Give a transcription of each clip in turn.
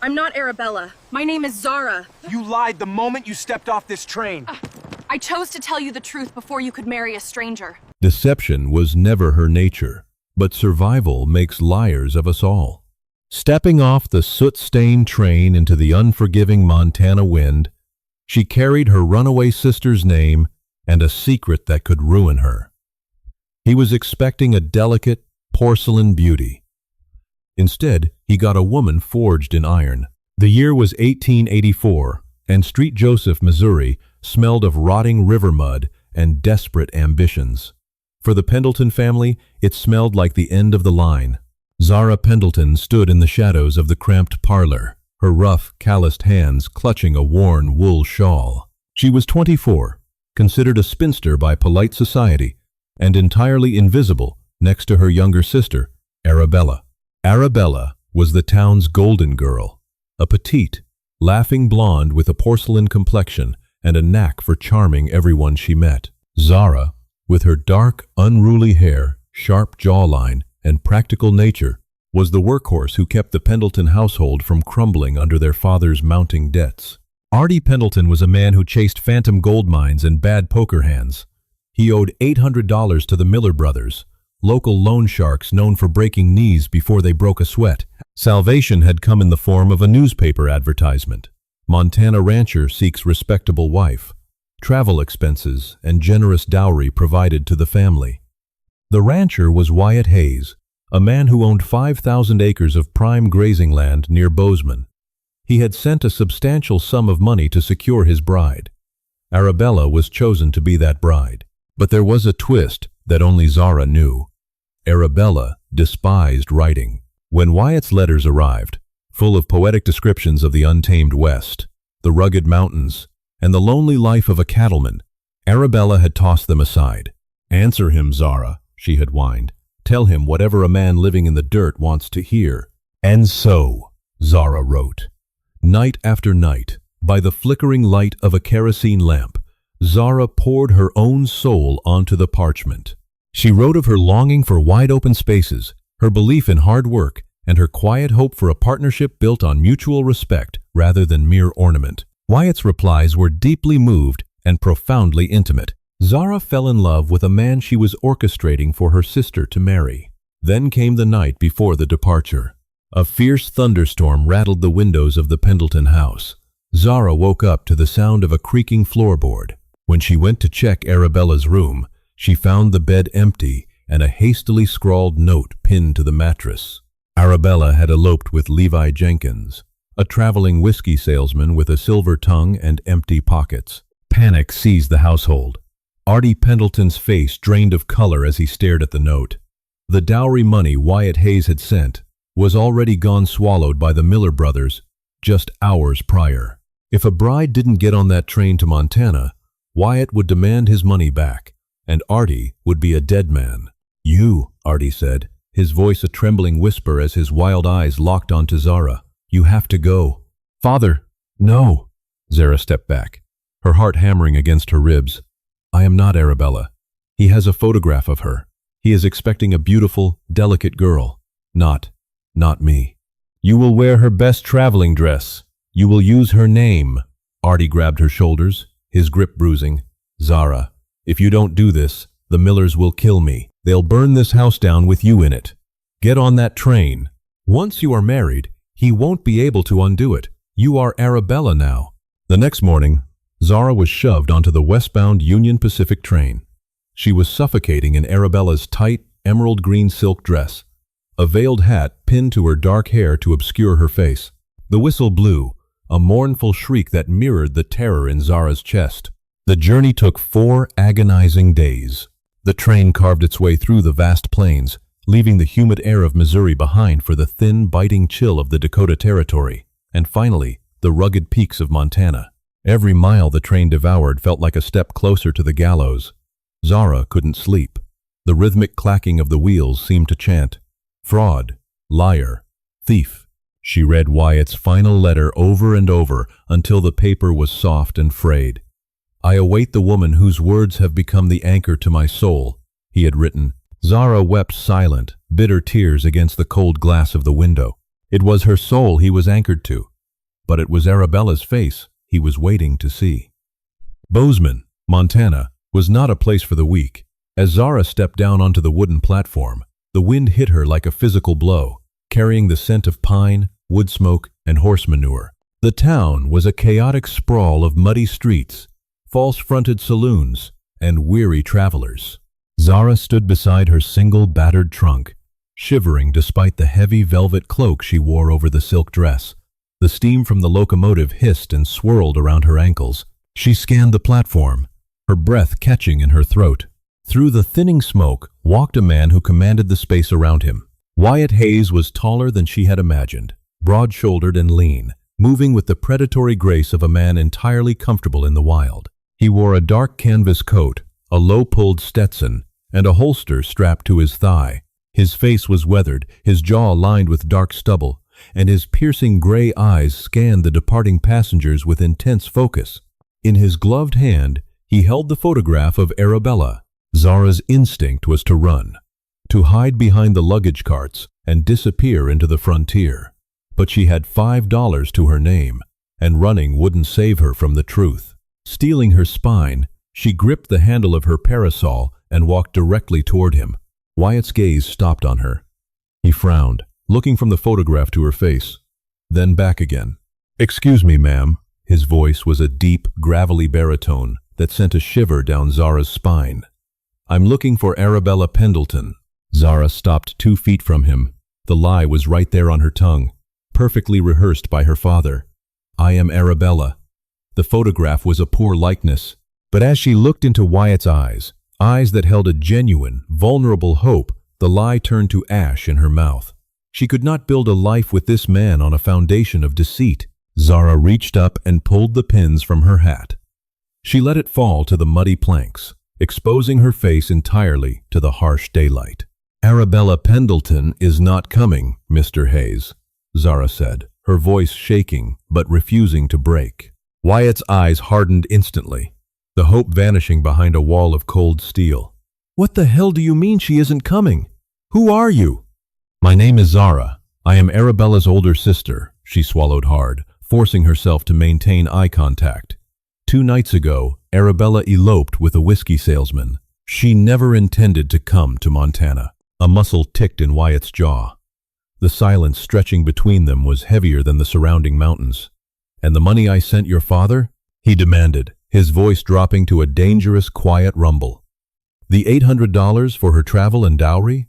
I'm not Arabella. My name is Zara. You lied the moment you stepped off this train. I chose to tell you the truth before you could marry a stranger. Deception was never her nature, but survival makes liars of us all. Stepping off the soot-stained train into the unforgiving Montana wind, she carried her runaway sister's name and a secret that could ruin her. He was expecting a delicate, porcelain beauty. Instead, he got a woman forged in iron. The year was 1884, and Street Joseph, Missouri, smelled of rotting river mud and desperate ambitions. For the Pendleton family, it smelled like the end of the line. Zara Pendleton stood in the shadows of the cramped parlor, her rough, calloused hands clutching a worn wool shawl. She was 24, considered a spinster by polite society, and entirely invisible next to her younger sister, Arabella. Arabella was the town's golden girl, a petite, laughing blonde with a porcelain complexion and a knack for charming everyone she met. Zara, with her dark, unruly hair, sharp jawline, and practical nature, was the workhorse who kept the Pendleton household from crumbling under their father's mounting debts. Artie Pendleton was a man who chased phantom gold mines and bad poker hands. He owed $800 to the Miller brothers, local loan sharks known for breaking knees before they broke a sweat. Salvation had come in the form of a newspaper advertisement. Montana rancher seeks respectable wife. Travel expenses and generous dowry provided to the family. The rancher was Wyatt Hayes, a man who owned 5,000 acres of prime grazing land near Bozeman. He had sent a substantial sum of money to secure his bride. Arabella was chosen to be that bride. But there was a twist that only Zara knew. Arabella despised writing. When Wyatt's letters arrived, full of poetic descriptions of the untamed West, the rugged mountains, and the lonely life of a cattleman, Arabella had tossed them aside. "Answer him, Zara," she had whined. "Tell him whatever a man living in the dirt wants to hear." And so, Zara wrote. Night after night, by the flickering light of a kerosene lamp, Zara poured her own soul onto the parchment. She wrote of her longing for wide-open spaces, her belief in hard work, and her quiet hope for a partnership built on mutual respect rather than mere ornament. Wyatt's replies were deeply moved and profoundly intimate. Zara fell in love with a man she was orchestrating for her sister to marry. Then came the night before the departure. A fierce thunderstorm rattled the windows of the Pendleton house. Zara woke up to the sound of a creaking floorboard. When she went to check Arabella's room, she found the bed empty and a hastily scrawled note pinned to the mattress. Arabella had eloped with Levi Jenkins, a traveling whiskey salesman with a silver tongue and empty pockets. Panic seized the household. Artie Pendleton's face drained of color as he stared at the note. The dowry money Wyatt Hayes had sent was already gone swallowed by the Miller brothers just hours prior. If a bride didn't get on that train to Montana, Wyatt would demand his money back, and Artie would be a dead man. "You," Artie said, his voice a trembling whisper as his wild eyes locked onto Zara. "You have to go." "Father, no." Zara stepped back, her heart hammering against her ribs. "I am not Arabella. He has a photograph of her. He is expecting a beautiful, delicate girl. Not me. You will wear her best traveling dress. You will use her name." Artie grabbed her shoulders, his grip bruising. "Zara, if you don't do this, the Millers will kill me. They'll burn this house down with you in it. Get on that train. Once you are married, he won't be able to undo it. You are Arabella now." The next morning, Zara was shoved onto the westbound Union Pacific train. She was suffocating in Arabella's tight, emerald green silk dress, a veiled hat pinned to her dark hair to obscure her face. The whistle blew, a mournful shriek that mirrored the terror in Zara's chest. The journey took 4 agonizing days. The train carved its way through the vast plains, leaving the humid air of Missouri behind for the thin, biting chill of the Dakota Territory, and finally, the rugged peaks of Montana. Every mile the train devoured felt like a step closer to the gallows. Zara couldn't sleep. The rhythmic clacking of the wheels seemed to chant, "Fraud, liar, thief." She read Wyatt's final letter over and over until the paper was soft and frayed. "I await the woman whose words have become the anchor to my soul," he had written. Zara wept silent, bitter tears against the cold glass of the window. It was her soul he was anchored to, but it was Arabella's face he was waiting to see. Bozeman, Montana, was not a place for the weak. As Zara stepped down onto the wooden platform, the wind hit her like a physical blow, carrying the scent of pine, wood smoke, and horse manure. The town was a chaotic sprawl of muddy streets, false-fronted saloons, and weary travelers. Zara stood beside her single battered trunk, shivering despite the heavy velvet cloak she wore over the silk dress. The steam from the locomotive hissed and swirled around her ankles. She scanned the platform, her breath catching in her throat. Through the thinning smoke walked a man who commanded the space around him. Wyatt Hayes was taller than she had imagined, broad-shouldered and lean, moving with the predatory grace of a man entirely comfortable in the wild. He wore a dark canvas coat, a low-pulled Stetson, and a holster strapped to his thigh. His face was weathered, his jaw lined with dark stubble, and his piercing gray eyes scanned the departing passengers with intense focus. In his gloved hand, he held the photograph of Arabella. Zara's instinct was to run, to hide behind the luggage carts and disappear into the frontier. But she had $5 to her name, and running wouldn't save her from the truth. Steeling her spine, she gripped the handle of her parasol and walked directly toward him. Wyatt's gaze stopped on her. He frowned, looking from the photograph to her face, then back again. "Excuse me, ma'am." His voice was a deep, gravelly baritone that sent a shiver down Zara's spine. "I'm looking for Arabella Pendleton." Zara stopped 2 feet from him. The lie was right there on her tongue, perfectly rehearsed by her father. "I am Arabella." The photograph was a poor likeness, but as she looked into Wyatt's eyes that held a genuine, vulnerable hope, the lie turned to ash in her mouth. She could not build a life with this man on a foundation of deceit. Zara reached up and pulled the pins from her hat. She let it fall to the muddy planks, exposing her face entirely to the harsh daylight. "Arabella Pendleton is not coming, Mr. Hayes," Zara said, her voice shaking but refusing to break. Wyatt's eyes hardened instantly, the hope vanishing behind a wall of cold steel. "What the hell do you mean she isn't coming? Who are you?" "My name is Zara. I am Arabella's older sister," she swallowed hard, forcing herself to maintain eye contact. 2 nights ago, Arabella eloped with a whiskey salesman. She never intended to come to Montana. A muscle ticked in Wyatt's jaw. The silence stretching between them was heavier than the surrounding mountains. "And the money I sent your father?" he demanded, his voice dropping to a dangerous, quiet rumble. "The $800 for her travel and dowry?"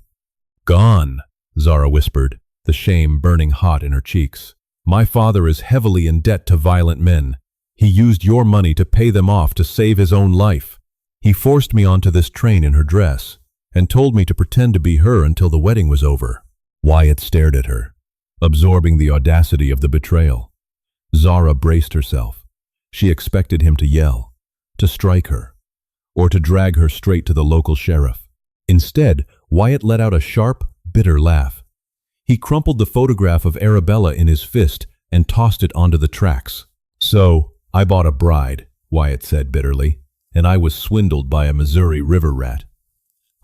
"Gone," Zara whispered, the shame burning hot in her cheeks. "My father is heavily in debt to violent men. He used your money to pay them off to save his own life. He forced me onto this train in her dress and told me to pretend to be her until the wedding was over." Wyatt stared at her, absorbing the audacity of the betrayal. Zara braced herself. She expected him to yell, to strike her, or to drag her straight to the local sheriff. Instead, Wyatt let out a sharp, bitter laugh. He crumpled the photograph of Arabella in his fist and tossed it onto the tracks. "So, I bought a bride," Wyatt said bitterly, "and I was swindled by a Missouri river rat.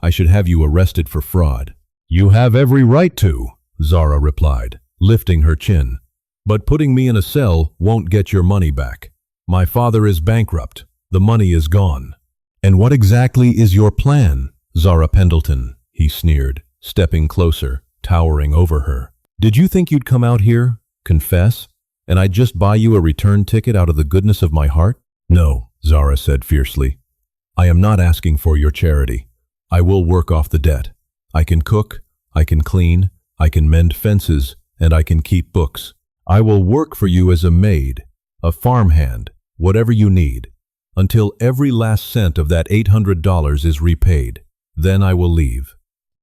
I should have you arrested for fraud." "You have every right to," Zara replied, lifting her chin. "But putting me in a cell won't get your money back. My father is bankrupt. The money is gone." "And what exactly is your plan, Zara Pendleton?" he sneered, stepping closer, towering over her. "Did you think you'd come out here, confess, and I'd just buy you a return ticket out of the goodness of my heart?" "No," Zara said fiercely. "I am not asking for your charity. I will work off the debt. I can cook, I can clean, I can mend fences, and I can keep books. I will work for you as a maid, a farmhand, whatever you need, until every last cent of that $800 is repaid. Then I will leave."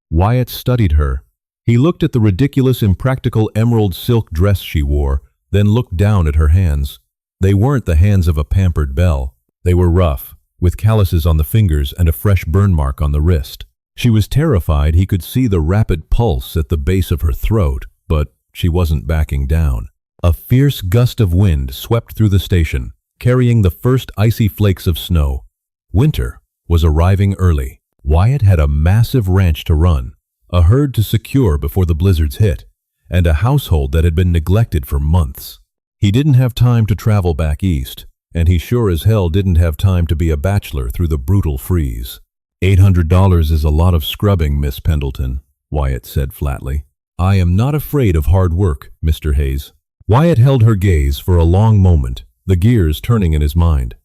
Wyatt studied her. He looked at the ridiculous, impractical emerald silk dress she wore, then looked down at her hands. They weren't the hands of a pampered belle. They were rough, with calluses on the fingers and a fresh burn mark on the wrist. She was terrified he could see the rapid pulse at the base of her throat, but she wasn't backing down. A fierce gust of wind swept through the station, carrying the first icy flakes of snow. Winter was arriving early. Wyatt had a massive ranch to run, a herd to secure before the blizzards hit, and a household that had been neglected for months. He didn't have time to travel back east, and he sure as hell didn't have time to be a bachelor through the brutal freeze. $800 is a lot of scrubbing, Miss Pendleton, Wyatt said flatly. I am not afraid of hard work, Mr. Hayes. Wyatt held her gaze for a long moment, the gears turning in his mind.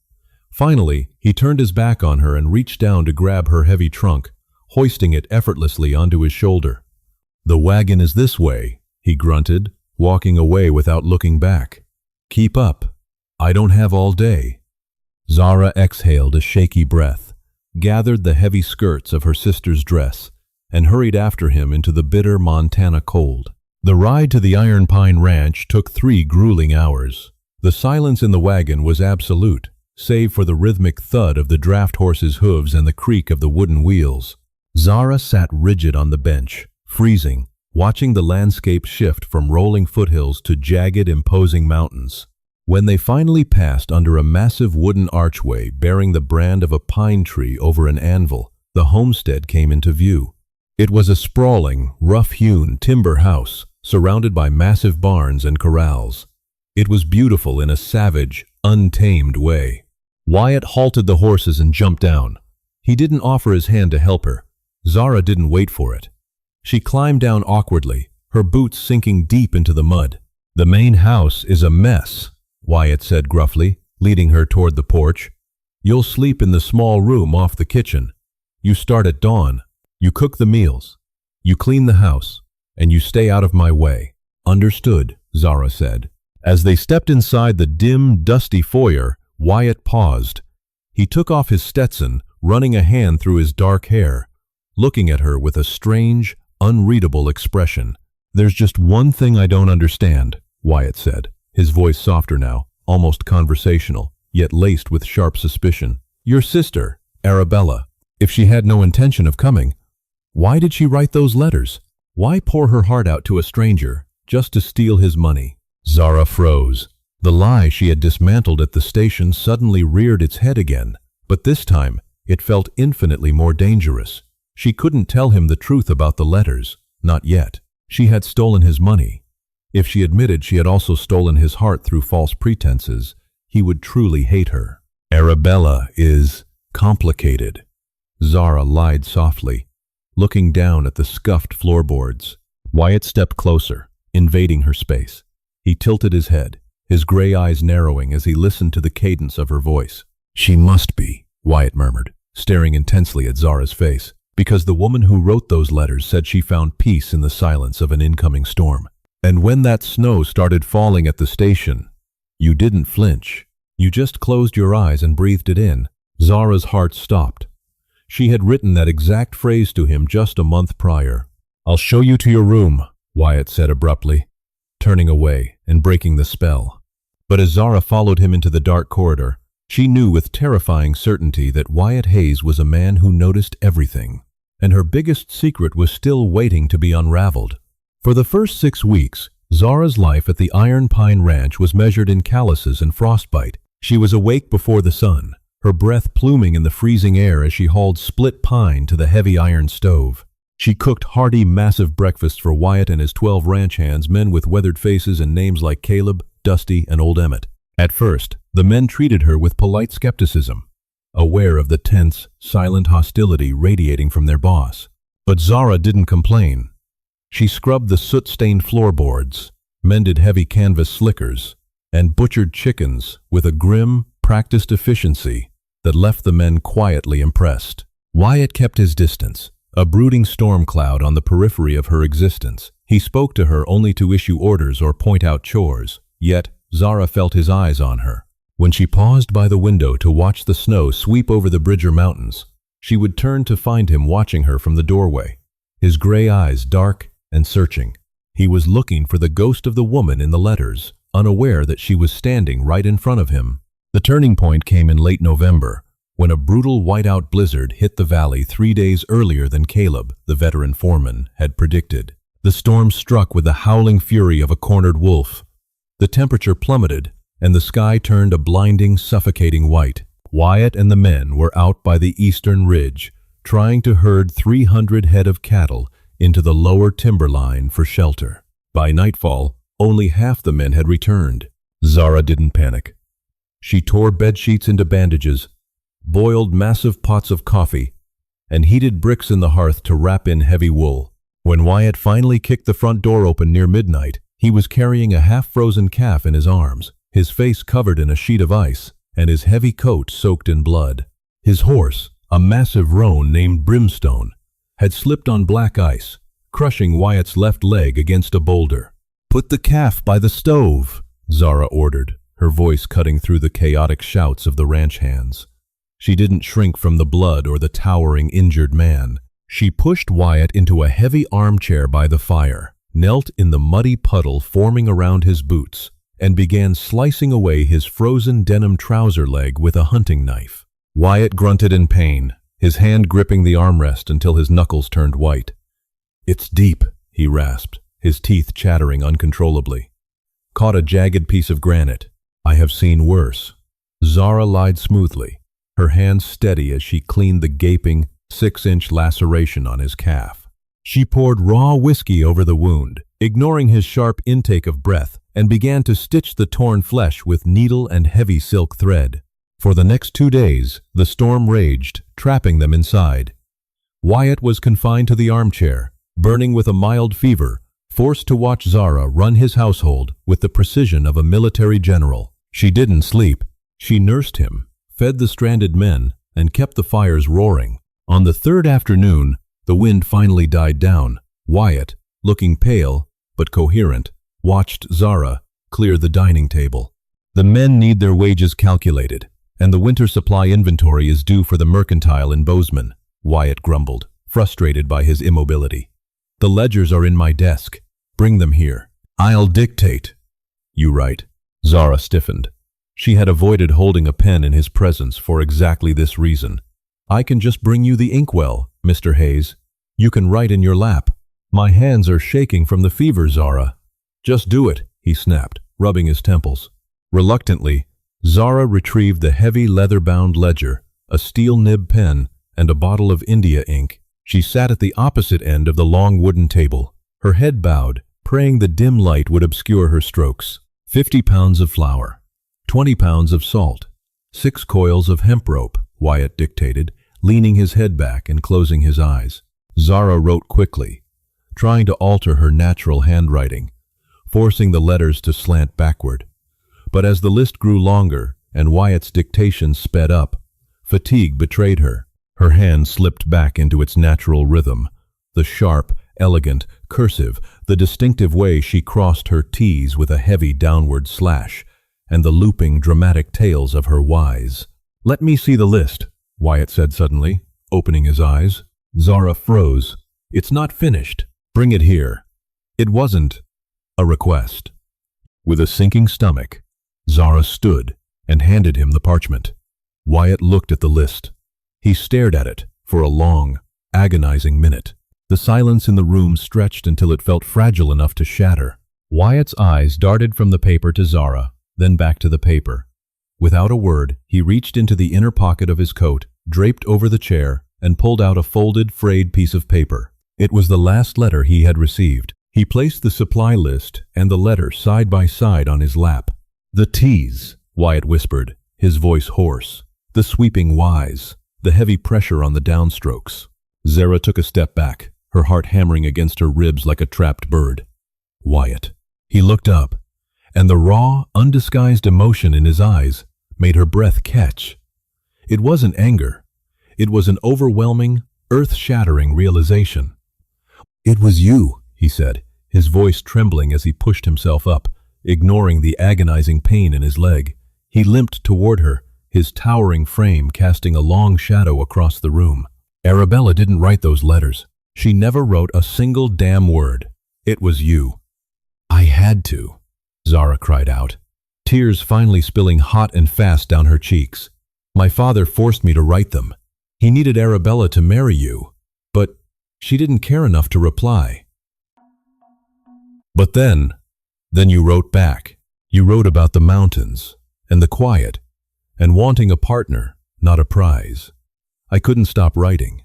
Finally, he turned his back on her and reached down to grab her heavy trunk, hoisting it effortlessly onto his shoulder. The wagon is this way, he grunted, walking away without looking back. Keep up. I don't have all day. Zara exhaled a shaky breath, gathered the heavy skirts of her sister's dress, and hurried after him into the bitter Montana cold. The ride to the Iron Pine Ranch took 3 grueling hours. The silence in the wagon was absolute, save for the rhythmic thud of the draft horse's hooves and the creak of the wooden wheels. Zara sat rigid on the bench, freezing, watching the landscape shift from rolling foothills to jagged, imposing mountains. When they finally passed under a massive wooden archway bearing the brand of a pine tree over an anvil, the homestead came into view. It was a sprawling, rough-hewn timber house, surrounded by massive barns and corrals. It was beautiful in a savage, untamed way. Wyatt halted the horses and jumped down. He didn't offer his hand to help her. Zara didn't wait for it. She climbed down awkwardly, her boots sinking deep into the mud. The main house is a mess, Wyatt said gruffly, leading her toward the porch. You'll sleep in the small room off the kitchen. You start at dawn. You cook the meals. You clean the house. And you stay out of my way. Understood, Zara said. As they stepped inside the dim, dusty foyer, Wyatt paused. He took off his Stetson, running a hand through his dark hair, looking at her with a strange, unreadable expression. There's just one thing I don't understand, Wyatt said, his voice softer now, almost conversational, yet laced with sharp suspicion. Your sister, Arabella, if she had no intention of coming, why did she write those letters? Why pour her heart out to a stranger, just to steal his money? Zara froze. The lie she had dismantled at the station suddenly reared its head again, but this time it felt infinitely more dangerous. She couldn't tell him the truth about the letters, not yet. She had stolen his money. If she admitted she had also stolen his heart through false pretenses, he would truly hate her. Arabella is complicated, Zara lied softly, looking down at the scuffed floorboards. Wyatt stepped closer, invading her space. He tilted his head, his gray eyes narrowing as he listened to the cadence of her voice. She must be, Wyatt murmured, staring intensely at Zara's face, because the woman who wrote those letters said she found peace in the silence of an incoming storm. And when that snow started falling at the station, you didn't flinch. You just closed your eyes and breathed it in. Zara's heart stopped. She had written that exact phrase to him just a month prior. I'll show you to your room, Wyatt said abruptly, turning away and breaking the spell. But as Zara followed him into the dark corridor, she knew with terrifying certainty that Wyatt Hayes was a man who noticed everything, and her biggest secret was still waiting to be unraveled. For the first 6 weeks, Zara's life at the Iron Pine Ranch was measured in calluses and frostbite. She was awake before the sun, her breath pluming in the freezing air as she hauled split pine to the heavy iron stove. She cooked hearty, massive breakfasts for Wyatt and his 12 ranch hands, men with weathered faces and names like Caleb, Dusty, and Old Emmett. At first, the men treated her with polite skepticism, aware of the tense, silent hostility radiating from their boss. But Zara didn't complain. She scrubbed the soot-stained floorboards, mended heavy canvas slickers, and butchered chickens with a grim, practiced efficiency that left the men quietly impressed. Wyatt kept his distance, a brooding storm cloud on the periphery of her existence. He spoke to her only to issue orders or point out chores, yet Zara felt his eyes on her. When she paused by the window to watch the snow sweep over the Bridger Mountains, she would turn to find him watching her from the doorway, his gray eyes dark and searching. He was looking for the ghost of the woman in the letters, unaware that she was standing right in front of him. The turning point came in late November, when a brutal whiteout blizzard hit the valley 3 days earlier than Caleb, the veteran foreman, had predicted. The storm struck with the howling fury of a cornered wolf. The temperature plummeted, and the sky turned a blinding, suffocating white. Wyatt and the men were out by the eastern ridge, trying to herd 300 head of cattle into the lower timberline for shelter. By nightfall, only half the men had returned. Zara didn't panic. She tore bedsheets into bandages, boiled massive pots of coffee, and heated bricks in the hearth to wrap in heavy wool. When Wyatt finally kicked the front door open near midnight, he was carrying a half-frozen calf in his arms, his face covered in a sheet of ice, and his heavy coat soaked in blood. His horse, a massive roan named Brimstone, had slipped on black ice, crushing Wyatt's left leg against a boulder. "Put the calf by the stove," Zara ordered, her voice cutting through the chaotic shouts of the ranch hands. She didn't shrink from the blood or the towering injured man. She pushed Wyatt into a heavy armchair by the fire, knelt in the muddy puddle forming around his boots, and began slicing away his frozen denim trouser leg with a hunting knife. Wyatt grunted in pain, his hand gripping the armrest until his knuckles turned white. "It's deep," he rasped, his teeth chattering uncontrollably. "Caught a jagged piece of granite. I have seen worse." Zara lied smoothly, her hands steady as she cleaned the gaping, 6-inch laceration on his calf. She poured raw whiskey over the wound, ignoring his sharp intake of breath, and began to stitch the torn flesh with needle and heavy silk thread. For the next 2 days, the storm raged, trapping them inside. Wyatt was confined to the armchair, burning with a mild fever, forced to watch Zara run his household with the precision of a military general. She didn't sleep. She nursed him, fed the stranded men, and kept the fires roaring. On the 3rd afternoon, the wind finally died down. Wyatt, looking pale but coherent, watched Zara clear the dining table. "The men need their wages calculated, and the winter supply inventory is due for the mercantile in Bozeman," Wyatt grumbled, frustrated by his immobility. "The ledgers are in my desk. Bring them here. I'll dictate." "You write." Zara stiffened. She had avoided holding a pen in his presence for exactly this reason. "I can just bring you the inkwell, Mr. Hayes. You can write in your lap." "My hands are shaking from the fever, Zara." "Just do it," he snapped, rubbing his temples. Reluctantly, Zara retrieved the heavy leather-bound ledger, a steel nib pen, and a bottle of India ink. She sat at the opposite end of the long wooden table, her head bowed, praying the dim light would obscure her strokes. 50 pounds of flour, 20 pounds of salt, 6 coils of hemp rope, Wyatt dictated, leaning his head back and closing his eyes. Zara wrote quickly, trying to alter her natural handwriting, forcing the letters to slant backward. But as the list grew longer and Wyatt's dictation sped up, fatigue betrayed her. Her hand slipped back into its natural rhythm, the sharp, elegant, cursive, the distinctive way she crossed her T's with a heavy downward slash, and the looping, dramatic tails of her Y's. "Let me see the list," Wyatt said suddenly, opening his eyes. Zara froze. "It's not finished. Bring it here." It wasn't a request. With a sinking stomach, Zara stood and handed him the parchment. Wyatt looked at the list. He stared at it for a long, agonizing minute. The silence in the room stretched until it felt fragile enough to shatter. Wyatt's eyes darted from the paper to Zara, then back to the paper. Without a word, he reached into the inner pocket of his coat, draped over the chair, and pulled out a folded, frayed piece of paper. It was the last letter he had received. He placed the supply list and the letter side by side on his lap. "The T's," Wyatt whispered, his voice hoarse. "The sweeping Y's. The heavy pressure on the downstrokes." Zara took a step back, her heart hammering against her ribs like a trapped bird. "Wyatt." He looked up, and the raw, undisguised emotion in his eyes made her breath catch. It wasn't anger. It was an overwhelming, earth-shattering realization. "It was you," he said, his voice trembling as he pushed himself up, ignoring the agonizing pain in his leg. He limped toward her, his towering frame casting a long shadow across the room. "Arabella didn't write those letters. She never wrote a single damn word. It was you." "I had to," Zara cried out, tears finally spilling hot and fast down her cheeks. "My father forced me to write them. He needed Arabella to marry you, but she didn't care enough to reply." "But then you wrote back. You wrote about the mountains, and the quiet, and wanting a partner, not a prize. I couldn't stop writing.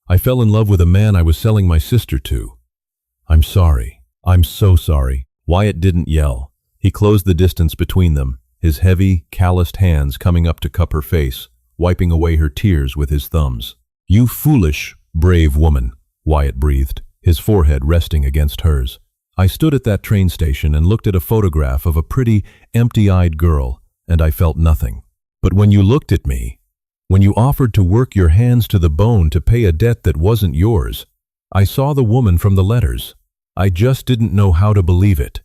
I fell in love with a man I was selling my sister to. I'm sorry. I'm so sorry." Wyatt didn't yell, He closed the distance between them, his heavy, calloused hands coming up to cup her face, wiping away her tears with his thumbs. "You foolish, brave woman," Wyatt breathed, his forehead resting against hers. "I stood at that train station and looked at a photograph of a pretty, empty-eyed girl, and I felt nothing. But when you looked at me, when you offered to work your hands to the bone to pay a debt that wasn't yours, I saw the woman from the letters. I just didn't know how to believe it."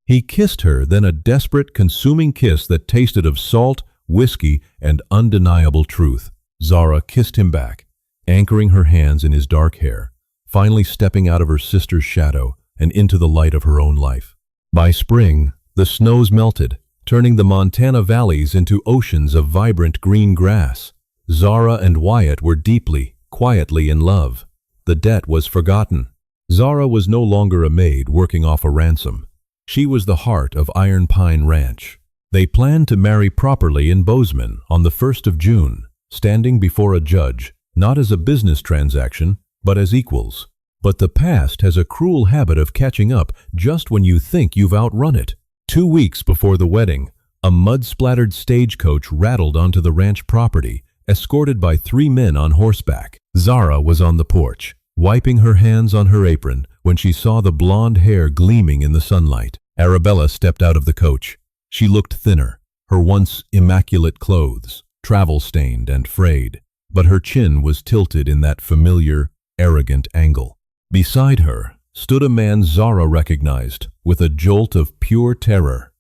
He kissed her, then a desperate, consuming kiss that tasted of salt, whiskey, and undeniable truth. Zara kissed him back, anchoring her hands in his dark hair, finally stepping out of her sister's shadow and into the light of her own life. By spring, the snows melted, turning the Montana valleys into oceans of vibrant green grass. Zara and Wyatt were deeply, quietly in love. The debt was forgotten. Zara was no longer a maid working off a ransom. She was the heart of Iron Pine Ranch. They planned to marry properly in Bozeman on the 1st of June, standing before a judge, not as a business transaction, but as equals. But the past has a cruel habit of catching up just when you think you've outrun it. 2 weeks before the wedding, a mud-splattered stagecoach rattled onto the ranch property, escorted by 3 men on horseback. Zara was on the porch, wiping her hands on her apron when she saw the blonde hair gleaming in the sunlight. Arabella stepped out of the coach. She looked thinner, her once immaculate clothes, travel-stained and frayed, but her chin was tilted in that familiar, arrogant angle. Beside her stood a man Zara recognized with a jolt of pure terror.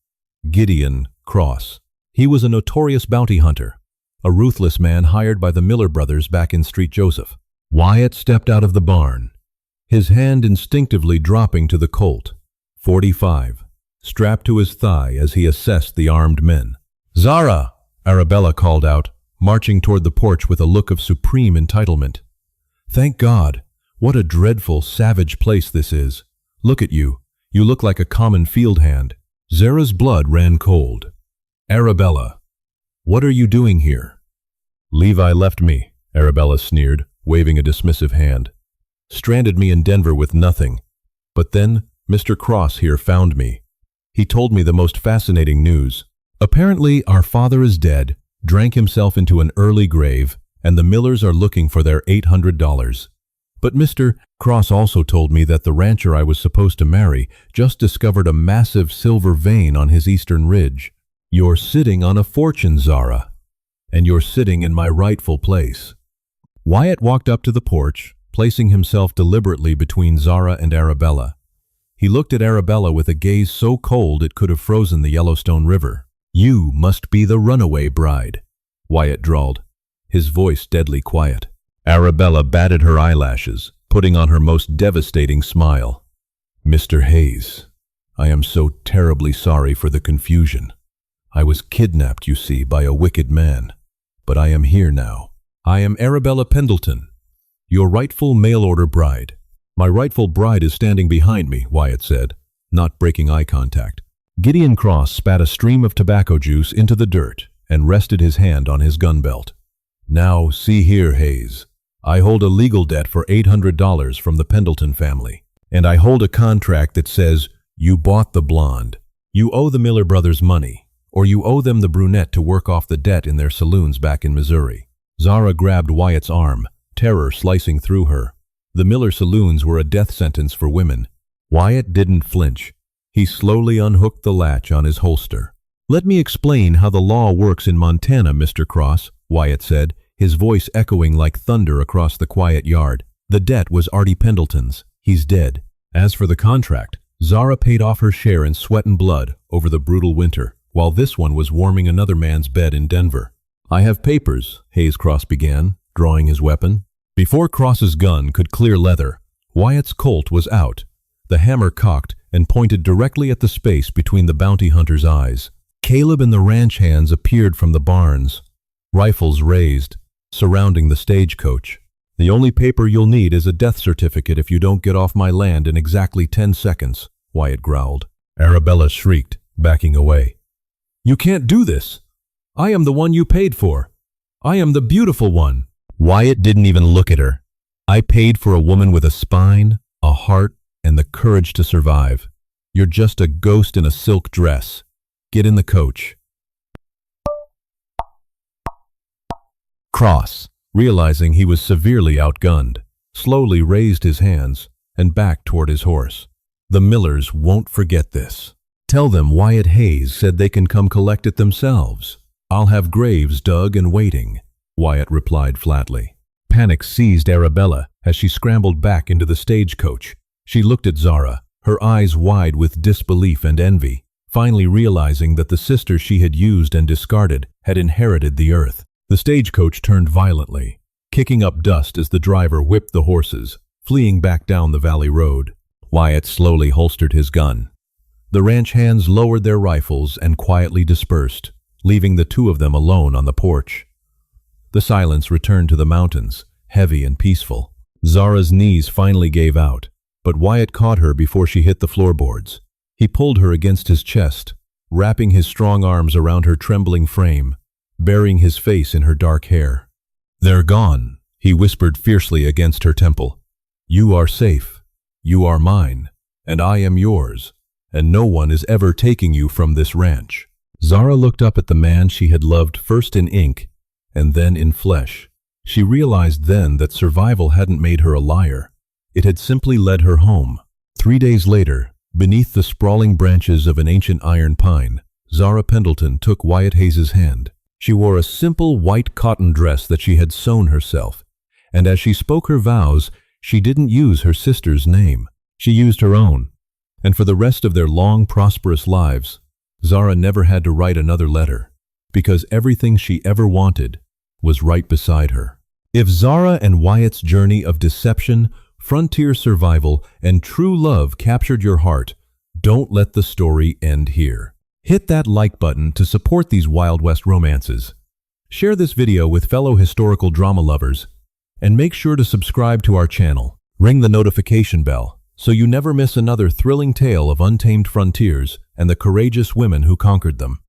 Gideon Cross. He was a notorious bounty hunter, a ruthless man hired by the Miller brothers back in Street Joseph. Wyatt stepped out of the barn, his hand instinctively dropping to the Colt, .45, strapped to his thigh as he assessed the armed men. "Zara!" Arabella called out, marching toward the porch with a look of supreme entitlement. "Thank God! What a dreadful, savage place this is. Look at you. You look like a common field hand." Zara's blood ran cold. "Arabella, what are you doing here?" "Levi left me," Arabella sneered, waving a dismissive hand. "Stranded me in Denver with nothing. But then Mr. Cross here found me. He told me the most fascinating news. Apparently our father is dead, drank himself into an early grave, and the Millers are looking for their $800. But Mr. Cross also told me that the rancher I was supposed to marry just discovered a massive silver vein on his eastern ridge. You're sitting on a fortune, Zara, and you're sitting in my rightful place." Wyatt walked up to the porch, placing himself deliberately between Zara and Arabella. He looked at Arabella with a gaze so cold it could have frozen the Yellowstone River. "You must be the runaway bride," Wyatt drawled, his voice deadly quiet. Arabella batted her eyelashes, putting on her most devastating smile. "Mr. Hayes, I am so terribly sorry for the confusion. I was kidnapped, you see, by a wicked man. But I am here now. I am Arabella Pendleton, your rightful mail-order bride." "My rightful bride is standing behind me," Wyatt said, not breaking eye contact. Gideon Cross spat a stream of tobacco juice into the dirt and rested his hand on his gun belt. "Now, see here, Hayes. I hold a legal debt for $800 from the Pendleton family, and I hold a contract that says you bought the blonde. You owe the Miller brothers money, or you owe them the brunette to work off the debt in their saloons back in Missouri." Zara grabbed Wyatt's arm, terror slicing through her. The Miller saloons were a death sentence for women. Wyatt didn't flinch. He slowly unhooked the latch on his holster. "Let me explain how the law works in Montana, Mr. Cross," Wyatt said, his voice echoing like thunder across the quiet yard. "The debt was Artie Pendleton's. He's dead. As for the contract, Zara paid off her share in sweat and blood over the brutal winter, while this one was warming another man's bed in Denver." "I have papers," Hayes Cross began, drawing his weapon. Before Cross's gun could clear leather, Wyatt's Colt was out, the hammer cocked and pointed directly at the space between the bounty hunter's eyes. Caleb and the ranch hands appeared from the barns, rifles raised, surrounding the stagecoach. "The only paper you'll need is a death certificate if you don't get off my land in exactly 10 seconds, Wyatt growled. Arabella shrieked, backing away. "You can't do this! I am the one you paid for. I am the beautiful one." Wyatt didn't even look at her. "I paid for a woman with a spine, a heart, and the courage to survive. You're just a ghost in a silk dress. Get in the coach. Cross, realizing he was severely outgunned, slowly raised his hands and backed toward his horse. The Millers won't forget this. Tell them Wyatt Hayes said they can come collect it themselves. I'll have graves dug and waiting, Wyatt replied flatly. Panic seized Arabella as she scrambled back into the stagecoach. She looked at Zara, her eyes wide with disbelief and envy, finally realizing that the sister she had used and discarded had inherited the earth. The stagecoach turned violently, kicking up dust as the driver whipped the horses, fleeing back down the valley road. Wyatt slowly holstered his gun. The ranch hands lowered their rifles and quietly dispersed, leaving the two of them alone on the porch. The silence returned to the mountains, heavy and peaceful. Zara's knees finally gave out, but Wyatt caught her before she hit the floorboards. He pulled her against his chest, wrapping his strong arms around her trembling frame, burying his face in her dark hair. "They're gone," he whispered fiercely against her temple. "You are safe. You are mine, and I am yours, and no one is ever taking you from this ranch." Zara looked up at the man she had loved first in ink and then in flesh. She realized then that survival hadn't made her a liar. It had simply led her home. 3 days later, beneath the sprawling branches of an ancient iron pine, Zara Pendleton took Wyatt Hayes' hand. She wore a simple white cotton dress that she had sewn herself, and as she spoke her vows, she didn't use her sister's name. She used her own. And for the rest of their long, prosperous lives, Zara never had to write another letter, because everything she ever wanted was right beside her. If Zara and Wyatt's journey of deception, frontier survival, and true love captured your heart, don't let the story end here. Hit that like button to support these Wild West romances. Share this video with fellow historical drama lovers, and make sure to subscribe to our channel. Ring the notification bell so you never miss another thrilling tale of untamed frontiers and the courageous women who conquered them.